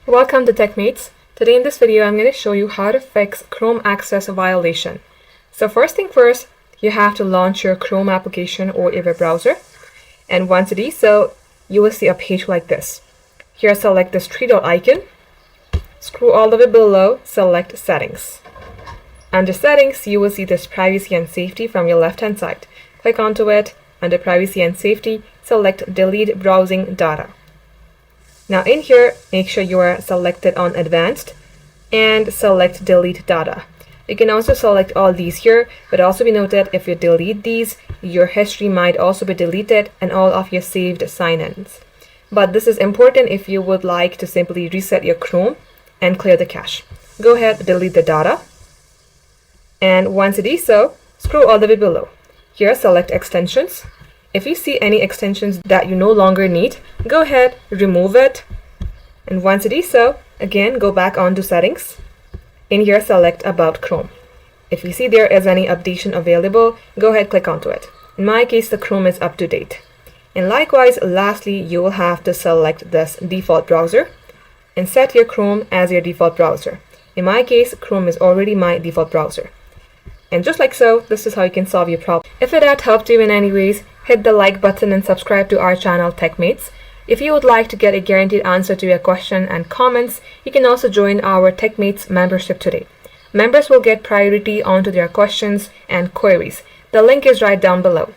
Welcome to Techmates. Today in this video, I'm going to show you how to fix Chrome access violation. So first thing first, you have to launch your Chrome application or a web browser. And once it is so, you will see a page like this. Here, select this three dot icon. Scroll all the way below, select Settings. Under Settings, you will see this Privacy and Safety from your left-hand side. Click onto it. Under Privacy and Safety, select Delete Browsing Data. Now in here, make sure you are selected on Advanced and select Delete Data. You can also select all these here, but also be noted if you delete these, your history might also be deleted and all of your saved sign-ins. But this is important if you would like to simply reset your Chrome and clear the cache. Go ahead, delete the data. And once it is so, scroll all the way below. Here, select Extensions. If you see any extensions that you no longer need, go ahead, remove it. And once it is so, again, go back onto Settings. In here, select About Chrome. If you see there is any updation available, go ahead, click onto it. In my case, the Chrome is up to date. And likewise, lastly, you will have to select this default browser and set your Chrome as your default browser. In my case, Chrome is already my default browser. And just like so, this is how you can solve your problem. If it had helped you in any ways, hit the like button and subscribe to our channel Techmates. If you would like to get a guaranteed answer to your question and comments, you can also join our Techmates membership today. Members will get priority onto their questions and queries. The link is right down below.